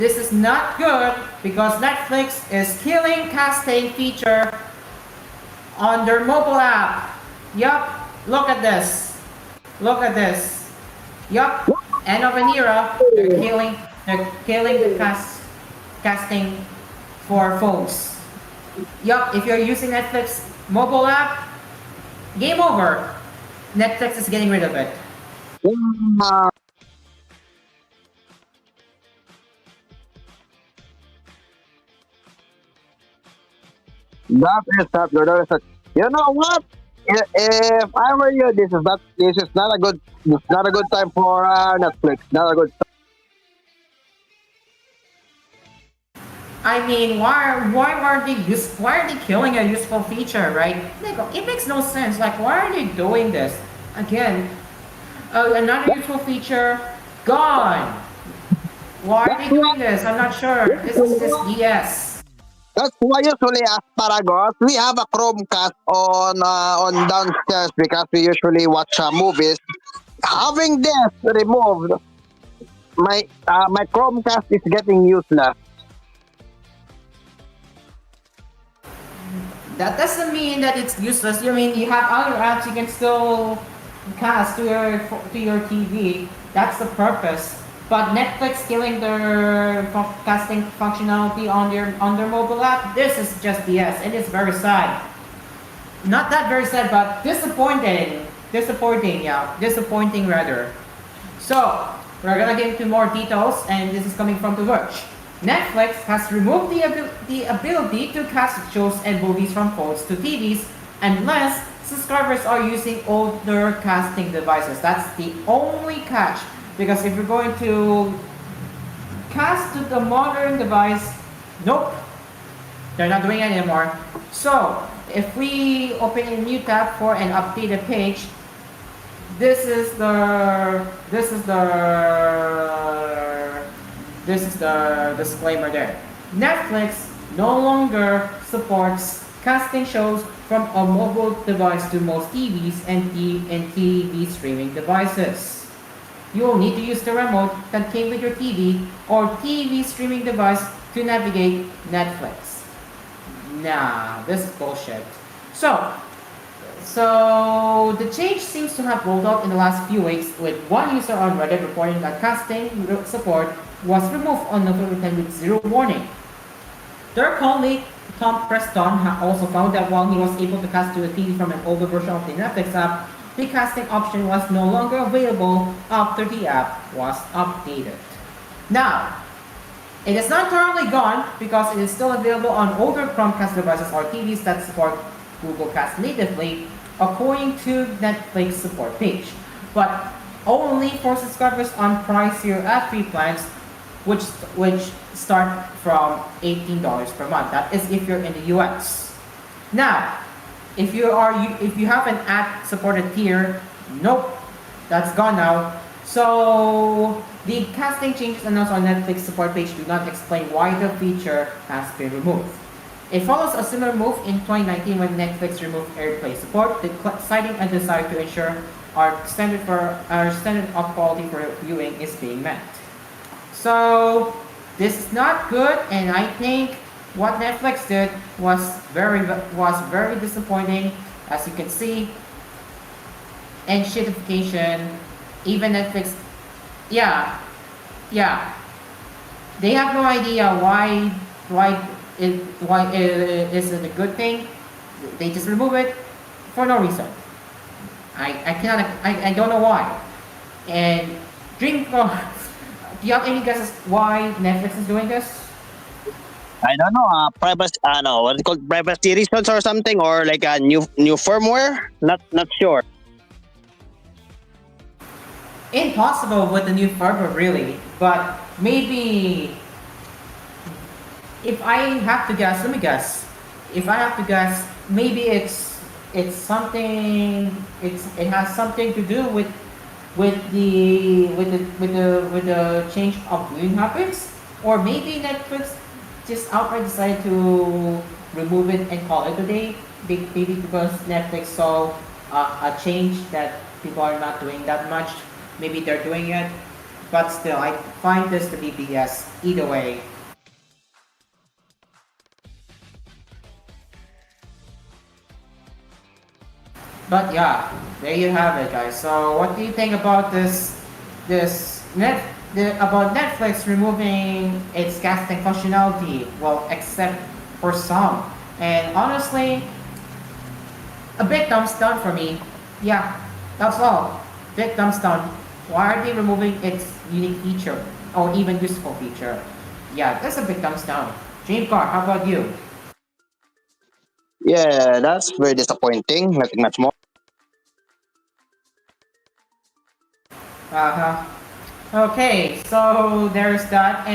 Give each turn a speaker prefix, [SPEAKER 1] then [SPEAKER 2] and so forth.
[SPEAKER 1] This is not good because Netflix is killing casting feature on their mobile app. Yup, look at this. Look at this. Yup, end of an era. They're killing the casting for phones. Yup, if you're using Netflix mobile app, game over. Netflix is getting rid of it.
[SPEAKER 2] Yeah, that is not good. That is not, you know what? If I were you, this is not a good time for Netflix. Not a good.
[SPEAKER 1] I mean, why are they killing a useful feature, right? It makes no sense. Like, why are they doing this? Again, another useful feature gone. Why are they doing this? I'm not sure. This is just BS.
[SPEAKER 2] That's why usually as Paragon, we have a Chromecast on downstairs because we usually watch movies. Having this removed, my Chromecast is getting useless.
[SPEAKER 1] That doesn't mean that it's useless. You mean you have other apps you can still cast to your TV. That's the purpose. But Netflix killing their casting functionality on their mobile app. This is just BS. It is very sad. Not that very sad, but disappointing. Disappointing, yeah. Disappointing rather. So, we're gonna get into more details, and this is coming from The Verge. Netflix has removed the ability to cast shows and movies from phones to TVs unless subscribers are using older casting devices. That's the only catch. Because if you're going to cast to the modern device, nope, they're not doing it anymore. So, if we open a new tab for an updated page, this is the disclaimer there. Netflix no longer supports casting shows from a mobile device to most TVs and TV streaming devices. You will need to use the remote that came with your TV or TV streaming device to navigate Netflix. Nah, this is bullshit. So the change seems to have rolled out in the last few weeks, with one user on Reddit reporting that casting support was removed on November 10 with zero warning. Their colleague Tom Preston also found that while he was able to cast to a TV from an older version of the Netflix app, the casting option was no longer available after the app was updated. Now, it is not totally gone because it is still available on older Chromecast devices or TVs that support Google Cast natively, according to Netflix support page, but only for subscribers on pricier ad-free plans, which start from $18 per month. That is if you're in the US. Now, if you have an ad-supported tier, nope, that's gone now. So the casting changes announced on Netflix support page do not explain why the feature has been removed. It follows a similar move in 2019 when Netflix removed AirPlay support, citing a desire to ensure our standard of quality for viewing is being met. So this is not good, and I think what Netflix did was very disappointing. As you can see, and shitification. Even Netflix, yeah, yeah, they have no idea why it isn't a good thing. They just remove it for no reason. I cannot I don't know why. And drink. Do you have any guesses why Netflix is doing this?
[SPEAKER 2] I don't know. Privacy. No, what is it called? Privacy reasons or something, or like a new firmware. Not sure.
[SPEAKER 1] Impossible with the new firmware, really. But maybe, if I have to guess, let me guess. If I have to guess, maybe it's something. It has something to do with the change of viewing habits, or maybe Netflix just outright decided to remove it and call it a day. Maybe because Netflix saw a change that people are not doing that much. Maybe they're doing it but still, I find this to be BS either way. But yeah, there you have it, guys. So, what do you think about this about Netflix removing its casting functionality? Well, except for some, and honestly, a big thumbs down for me. Yeah, that's all. Big thumbs down. Why are they removing its unique feature or even useful feature? Yeah, that's a big thumbs down. Dream Car, how about you?
[SPEAKER 2] Yeah, that's very disappointing. Nothing much more.
[SPEAKER 1] Uh huh. Okay, so there's that.